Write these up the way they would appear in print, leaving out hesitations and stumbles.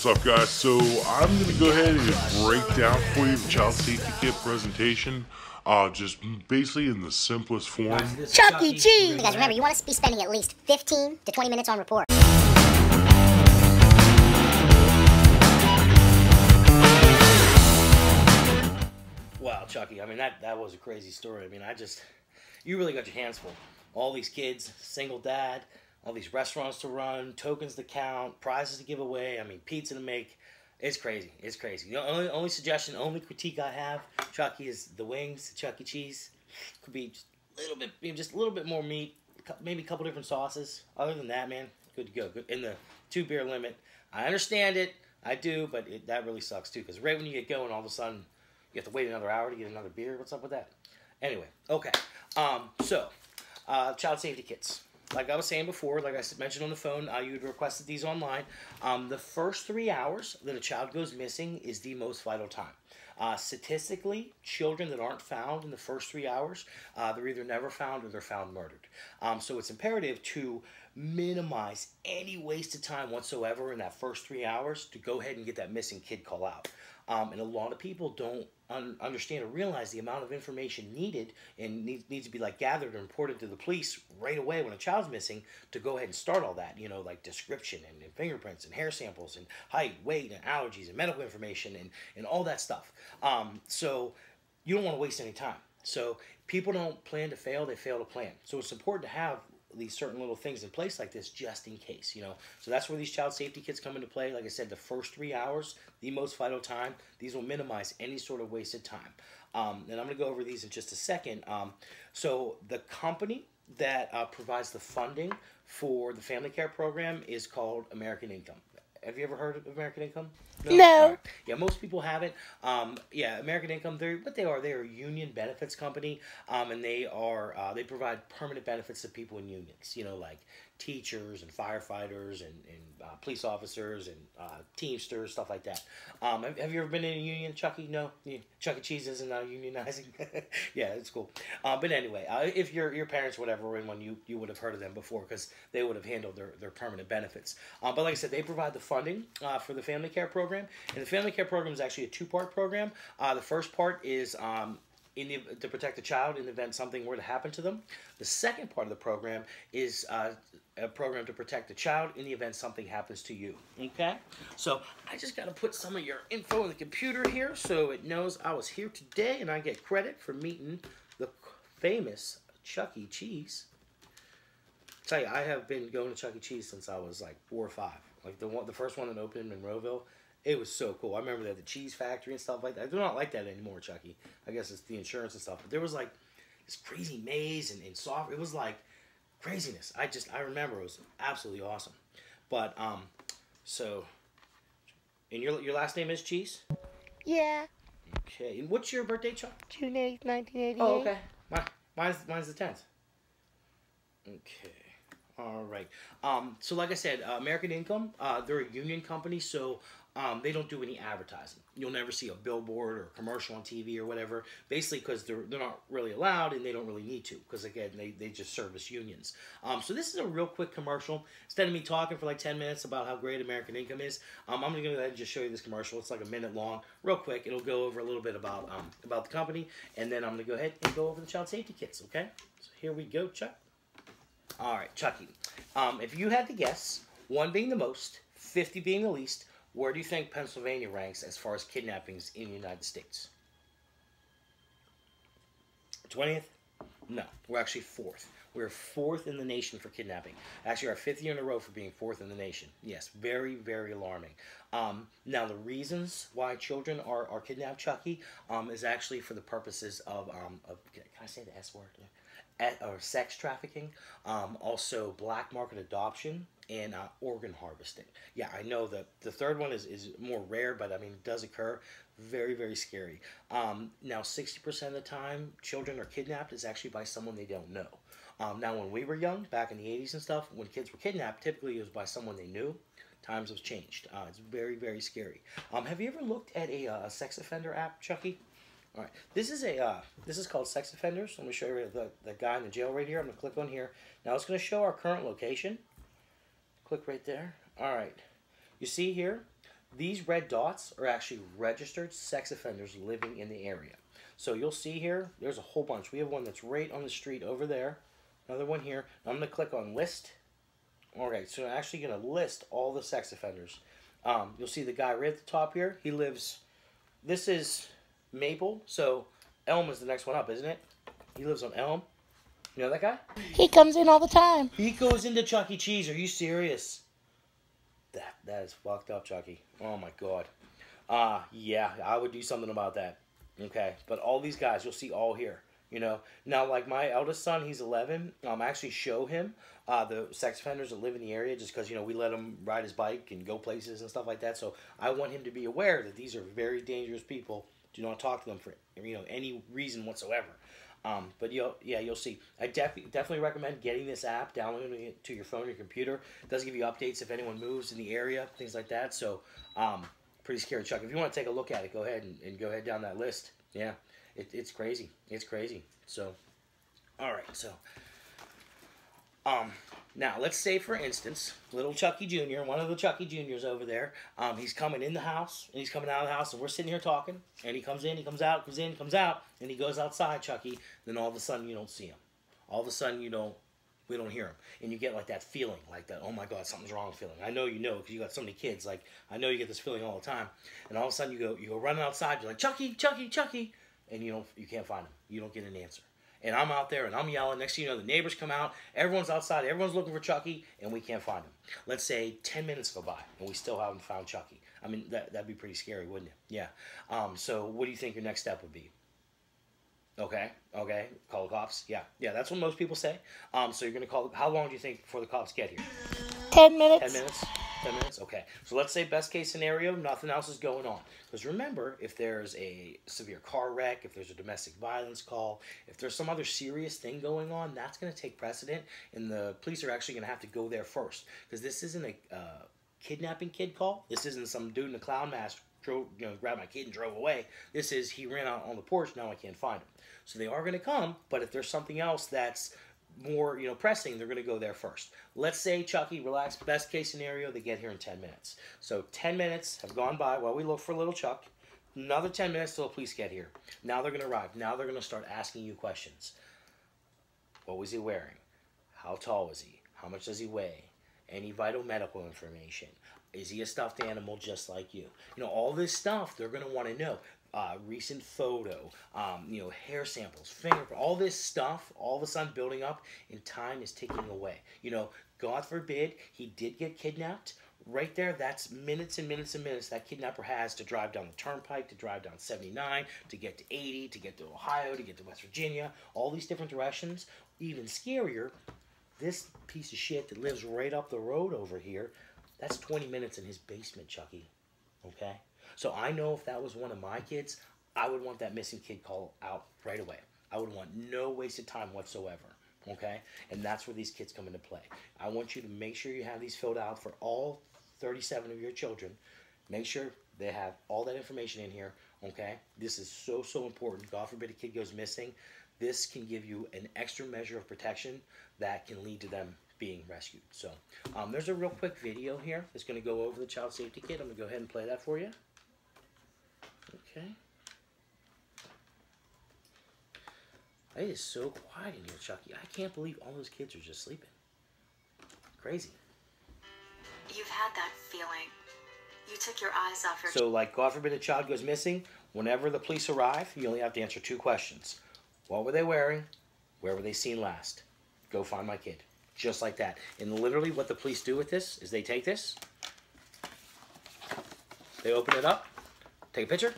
What's up, guys? So I'm going to go ahead and break down for you the child safety kit presentation, just basically in the simplest form. Chucky Jr. Guys, remember, you want to be spending at least 15 to 20 minutes on report. Wow, Chucky, I mean, that was a crazy story. I mean, you really got your hands full. All these kids, single dad, all these restaurants to run, tokens to count, prizes to give away, I mean, pizza to make. It's crazy. It's crazy. The only suggestion, only critique I have, Chucky, is the wings, the Chuck E. Cheese. Could be just a little bit more meat, maybe a couple different sauces. Other than that, man, good to go. Good. In the 2-beer limit. I understand it. I do, but that really sucks, too, because right when you get going, all of a sudden, you have to wait another hour to get another beer. What's up with that? Anyway, okay. Child safety kits. Like I was saying before, like I mentioned on the phone, you had requested these online. The first 3 hours that a child goes missing is the most vital time. Statistically, children that aren't found in the first 3 hours, they're either never found or they're found murdered. So it's imperative to minimize any wasted time whatsoever in that first 3 hours to go ahead and get that missing kid call out. And a lot of people don't understand or realize the amount of information needed and needs to be like gathered and reported to the police right away when a child's missing to go ahead and start all that, you know, like description and fingerprints and hair samples and height, weight, and allergies and medical information and all that stuff. So you don't want to waste any time. So people don't plan to fail, they fail to plan. So it's important to have these certain little things in place like this just in case, you know. So that's where these child safety kits come into play. Like I said, the first 3 hours, the most vital time. These will minimize any sort of wasted time. And I'm going to go over these in just a second. So the company that provides the funding for the family care program is called American Income. Have you ever heard of American Income? No. Right. Yeah, most people haven't. Yeah, American Income, they're a union benefits company, and they provide permanent benefits to people in unions, you know, like teachers and firefighters and police officers and Teamsters, stuff like that. Have you ever been in a union, Chucky? No? Chuck E. Cheese isn't unionizing? Yeah, it's cool. But anyway, if your parents, whatever, were in one, you would have heard of them before because they would have handled their permanent benefits. But like I said, they provide the funding for the family care program. And the family care program is actually a 2-part program. The first part is to protect the child in the event something were to happen to them. The second part of the program is a program to protect the child in the event something happens to you. Okay? So I just got to put some of your info in the computer here so it knows I was here today and I get credit for meeting the famous Chuck E. Cheese. I tell you, I have been going to Chuck E. Cheese since I was like 4 or 5. Like the first one that opened in Monroeville. It was so cool. I remember they had the cheese factory and stuff like that. I do not like that anymore, Chucky. I guess it's the insurance and stuff. But there was like this crazy maze and soft. It was like craziness. I remember it was absolutely awesome. But so, and your last name is Cheese? Yeah. Okay. And what's your birthday, Chuck? June 8th, 1988. Oh, okay. Mine's the 10th. Okay. All right. So like I said, American Income, they're a union company, so they don't do any advertising. You'll never see a billboard or a commercial on TV or whatever, basically because they're not really allowed and they don't really need to because, again, they just service unions. So this is a real quick commercial. Instead of me talking for like 10 minutes about how great American Income is, I'm going to go ahead and just show you this commercial. It's like a minute long, real quick. It'll go over a little bit about the company, and then I'm going to go ahead and go over the child safety kits, okay? So here we go, Chuck. All right, Chucky. If you had to guess, 1 being the most, 50 being the least, where do you think Pennsylvania ranks as far as kidnappings in the United States? 20th? No, we're actually 4th. We're 4th in the nation for kidnapping. Actually, our 5th year in a row for being 4th in the nation. Yes, very, very alarming. Now, the reasons why children are kidnapped, Chucky, is actually for the purposes of can I say the S word? Or sex trafficking, also black market adoption, and organ harvesting. Yeah, I know that the third one is more rare, but I mean, it does occur. Very, very scary. Now, 60% of the time, children are kidnapped is actually by someone they don't know. Now, when we were young, back in the 80s and stuff, when kids were kidnapped, typically it was by someone they knew. Times have changed. It's very, very scary. Have you ever looked at a sex offender app, Chucky? All right, this is called Sex Offenders. Let me show you the guy in the jail right here. I'm going to click on here. Now it's going to show our current location. Click right there. All right. You see here, These red dots are actually registered sex offenders living in the area. So you'll see here, there's a whole bunch. We have one that's right on the street over there. Another one here. I'm going to click on list. Okay, so I'm actually going to list all the sex offenders. You'll see the guy right at the top here. He lives, this is Maple, so Elm is the next one up, isn't it? He lives on Elm. You know that guy? He comes in all the time. He goes into Chuck E. Cheese. Are you serious? That is fucked up, Chucky. Oh my god. Yeah, I would do something about that. Okay, but all these guys, you'll see all here. You know, now like my eldest son, he's 11. I actually show him the sex offenders that live in the area, just because we let him ride his bike and go places and stuff like that. So I want him to be aware that these are very dangerous people. Do not talk to them for any reason whatsoever. But you'll see. I definitely recommend getting this app, downloading it to your phone or your computer. It does give you updates if anyone moves in the area, things like that. So, pretty scary, Chuck. If you want to take a look at it, go ahead and go ahead down that list. Yeah, it's crazy. It's crazy. So, all right. So, now let's say, for instance, little Chucky Jr., one of the Chucky Juniors over there, he's coming in the house, and he's coming out of the house, and we're sitting here talking, and he comes in, he comes out, comes in, comes out, and he goes outside, Chucky, then all of a sudden you don't see him. All of a sudden we don't hear him. And you get like that feeling, like that, oh my god, something's wrong feeling. I know because you got so many kids, like, I know you get this feeling all the time, and all of a sudden you go running outside, you're like, Chucky, Chucky, Chucky, and you can't find him. You don't get an answer. And I'm out there and I'm yelling. Next thing you know, the neighbors come out. Everyone's outside. Everyone's looking for Chucky, and we can't find him. Let's say 10 minutes go by and we still haven't found Chucky. I mean, that'd be pretty scary, wouldn't it? Yeah. So what do you think your next step would be? Okay. Call the cops. Yeah. That's what most people say. So you're going to call. How long do you think before the cops get here? 10 minutes. 10 minutes? 10 minutes? Okay. So let's say best case scenario, nothing else is going on. Because remember, if there's a severe car wreck, if there's a domestic violence call, if there's some other serious thing going on, that's going to take precedent, and the police are actually going to have to go there first. Because this isn't a kidnapping kid call. This isn't some dude in a clown mask grabbed my kid and drove away. This is, he ran out on the porch, now I can't find him. So they are going to come, but if there's something else that's more pressing, they're going to go there first. Let's say, Chucky, relax, best case scenario, they get here in 10 minutes. So 10 minutes have gone by while we look for little Chuck. Another 10 minutes till the police get here. Now they're going to arrive. Now they're going to start asking you questions. What was he wearing? How tall was he? How much does he weigh? Any vital medical information? Is he a stuffed animal just like you? All this stuff they're going to want to know. Recent photo, hair samples, fingerprint, all this stuff, all of a sudden building up, and time is ticking away. God forbid he did get kidnapped. Right there, that's minutes and minutes and minutes that kidnapper has to drive down the turnpike, to drive down 79, to get to 80, to get to Ohio, to get to West Virginia, all these different directions. Even scarier, this piece of shit that lives right up the road over here, that's 20 minutes in his basement, Chucky. Okay? So I know if that was one of my kids, I would want that missing kid call out right away. I would want no wasted time whatsoever. Okay? And that's where these kids come into play. I want you to make sure you have these filled out for all 37 of your children. Make sure they have all that information in here. Okay? This is so, so important. God forbid a kid goes missing. This can give you an extra measure of protection that can lead to them being rescued. So there's a real quick video here that's going to go over the child safety kit. I'm going to go ahead and play that for you. Okay. It is so quiet in here, Chucky. I can't believe all those kids are just sleeping. Crazy. You've had that feeling. You took your eyes off your... So, like, God forbid a child goes missing, whenever the police arrive, you only have to answer 2 questions. What were they wearing? Where were they seen last? Go find my kid. Just like that. And literally what the police do with this is they take this, they open it up, take a picture,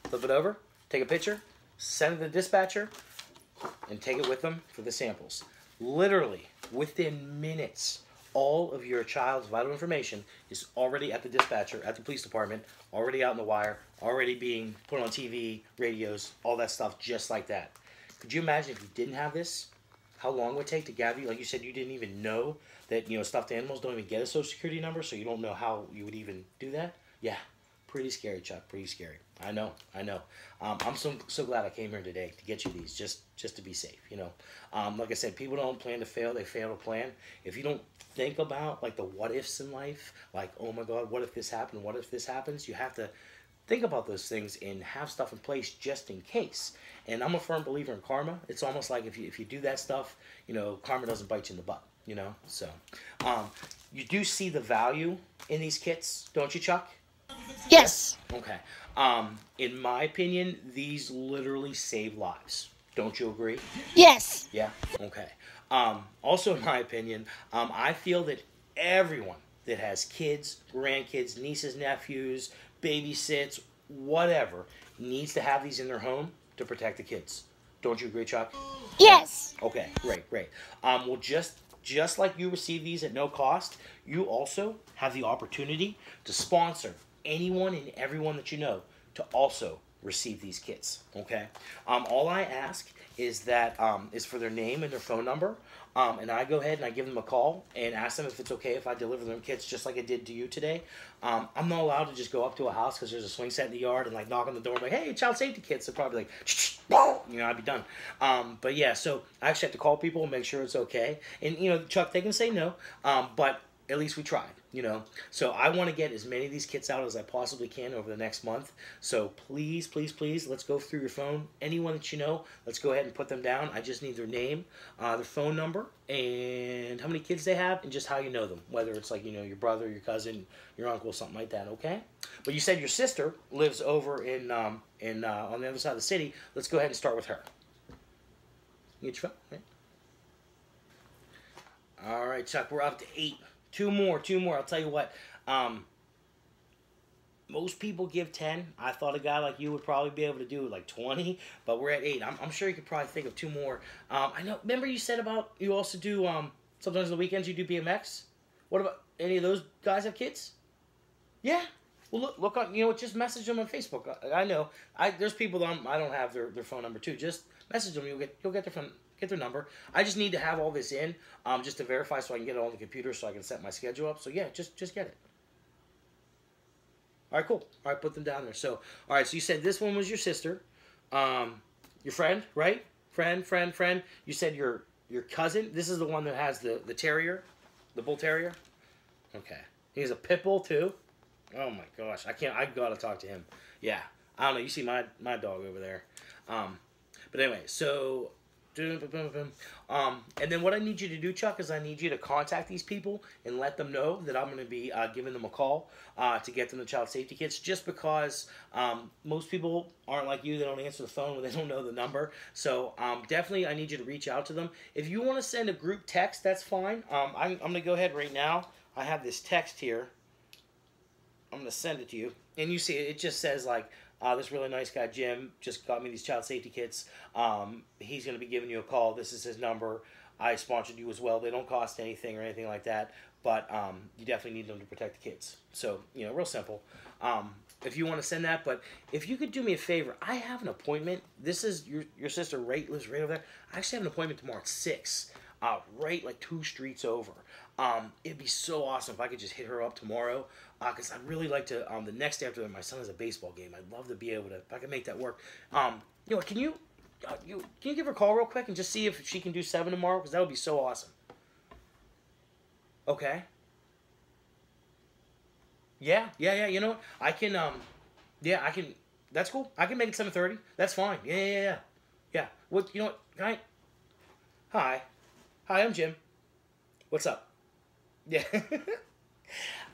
flip it over, take a picture, send it to the dispatcher, and take it with them for the samples. Literally, within minutes, all of your child's vital information is already at the dispatcher, at the police department, already out in the wire, already being put on TV, radios, all that stuff just like that. Could you imagine if you didn't have this? How long it would take to gather you? Like you said, you didn't even know that, stuffed animals don't even get a social security number, so you don't know how you would even do that? Yeah. Pretty scary, Chuck. Pretty scary. I know. I'm so glad I came here today to get you these, just to be safe. Like I said, people don't plan to fail; they fail to plan. If you don't think about like the what ifs in life, like oh my God, what if this happened? What if this happens? You have to think about those things and have stuff in place just in case. And I'm a firm believer in karma. It's almost like if you do that stuff, karma doesn't bite you in the butt. So you do see the value in these kits, don't you, Chuck? Yes. Okay. In my opinion, these literally save lives. Don't you agree? Yes. Yeah? Okay. Also, in my opinion, I feel that everyone that has kids, grandkids, nieces, nephews, babysits, whatever, needs to have these in their home to protect the kids. Don't you agree, Chuck? Yes. Okay, great. Well, just like you receive these at no cost, you also have the opportunity to sponsor anyone and everyone that you know to also receive these kits. Okay. All I ask is that is for their name and their phone number, and I go ahead and I give them a call and ask them if it's okay if I deliver them kits just like I did to you today. I'm not allowed to just go up to a house because there's a swing set in the yard and like knock on the door and be like, hey, child safety kits. They're probably like, I'd be done. But yeah, so I actually have to call people and make sure it's okay. And Chuck, they can say no, but at least we tried. So I want to get as many of these kits out as I possibly can over the next month. So please, let's go through your phone. Anyone that you know, let's go ahead and put them down. I just need their name, their phone number, and how many kids they have, and just how you know them. Whether it's like, your brother, your cousin, your uncle, something like that, okay? But you said your sister lives over in on the other side of the city. Let's go ahead and start with her. You get your phone, right? All right, Chuck, we're up to 8. Two more. I'll tell you what. Most people give 10. I thought a guy like you would probably be able to do like 20, but we're at 8. I'm sure you could probably think of 2 more. I know. Remember you said about you also do sometimes on the weekends you do BMX. What about any of those guys have kids? Yeah. Well, look on. Just message them on Facebook. I know. There's people that I don't have their phone number too. Just message them. You'll get their phone. Get their number. I just need to have all this in just to verify so I can get it on the computer so I can set my schedule up. So yeah, just get it. All right, cool. All right, put them down there. So, all right, so you said this one was your sister, your friend, right? Friend. You said your cousin. This is the one that has the terrier, the bull terrier. Okay. He has a pit bull too. Oh my gosh, I gotta talk to him. Yeah, I don't know. You see my dog over there. But anyway, so. And then what I need you to do, Chuck, is I need you to contact these people and let them know that I'm going to be giving them a call to get them the child safety kits, just because most people aren't like you. They don't answer the phone when they don't know the number. So definitely I need you to reach out to them. If you want to send a group text, that's fine. I'm going to go ahead right now. I have this text here. I'm going to send it to you. And you see it just says like, this really nice guy, Jim, just got me these child safety kits. He's going to be giving you a call. This is his number. I sponsored you as well. They don't cost anything or anything like that, but you definitely need them to protect the kids. So, real simple. If you want to send that, but if you could do me a favor, I have an appointment. This is your sister, lives right over there. I actually have an appointment tomorrow at 6, right like 2 streets over. It'd be so awesome if I could just hit her up tomorrow, because I'd really like to, the next day after that, my son has a baseball game. I'd love to be able to, if I can make that work. Can you give her a call real quick and just see if she can do 7 tomorrow? Because that would be so awesome. Okay. Yeah, you know what? I can, I can, that's cool. I can make it 7:30. That's fine. Yeah. What, Hi, I'm Jim. What's up? Yeah.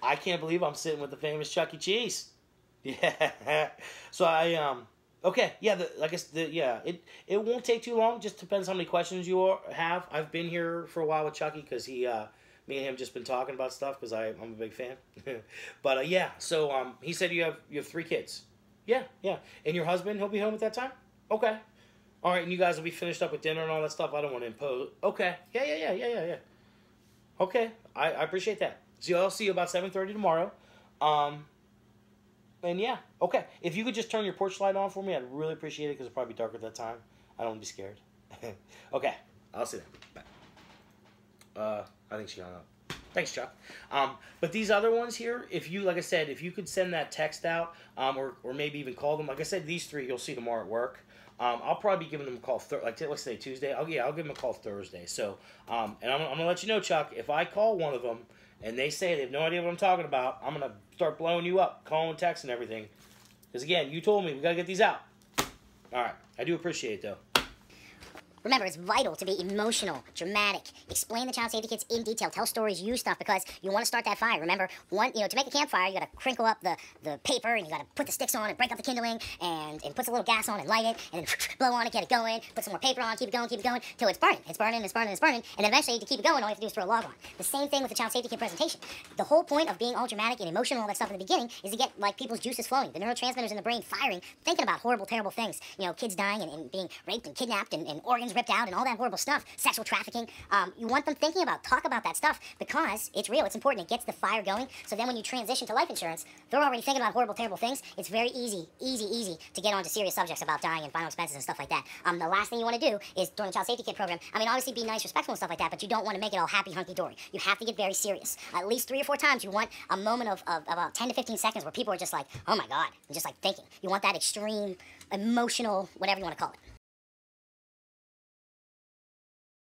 I can't believe I'm sitting with the famous Chucky Cheese. Yeah. So okay. Yeah. It won't take too long. Just depends how many questions you have. I've been here for a while with Chucky because me and him just been talking about stuff because I'm a big fan. But yeah. So he said you have 3 kids. Yeah. And your husband, he'll be home at that time. Okay. All right. And you guys will be finished up with dinner and all that stuff. I don't want to impose. Okay. Yeah. Okay, I appreciate that. So I'll see you about 7:30 tomorrow. And yeah, okay. If you could just turn your porch light on for me, I'd really appreciate it because it'll probably be dark at that time. I don't want to be scared. Okay, I'll see you then. Bye. I think she hung up. Thanks, Chuck. But these other ones here, if you, like I said, if you could send that text out, or maybe even call them. Like I said, these three you'll see tomorrow at work. I'll probably be giving them a call. Let's say Tuesday. I'll give them a call Thursday. So, and I'm gonna let you know, Chuck. If I call one of them and they say they have no idea what I'm talking about, I'm gonna start blowing you up, calling, texting, everything. Because again, you told me we gotta get these out. All right, I do appreciate it though. Remember, it's vital to be emotional, dramatic, explain the child safety kits in detail, tell stories, use stuff, because you want to start that fire. Remember, to make a campfire, you got to crinkle up the paper, and you got to put the sticks on and break up the kindling, and put a little gas on and light it, and then blow on it, get it going, put some more paper on, keep it going, till it's burning. It's burning, it's burning, it's burning, and then eventually to keep it going, all you have to do is throw a log on. The same thing with the child safety kit presentation. The whole point of being all dramatic and emotional and all that stuff in the beginning is to get, like, people's juices flowing, the neurotransmitters in the brain firing, thinking about horrible, terrible things. Kids dying and being raped and kidnapped and organs ripped out and all that horrible stuff, sexual trafficking. You want them thinking about, talk about that stuff, because it's real, it's important, it gets the fire going. So then when you transition to life insurance, they're already thinking about horrible, terrible things. It's very easy to get onto serious subjects about dying and final expenses and stuff like that. The last thing you want to do is, during the child safety kit program, obviously be nice, respectful and stuff like that, but you don't want to make it all happy, hunky-dory. You have to get very serious. At least 3 or 4 times, you want a moment of about 10 to 15 seconds where people are just like, oh my God, and just like thinking. You want that extreme, emotional, whatever you want to call it.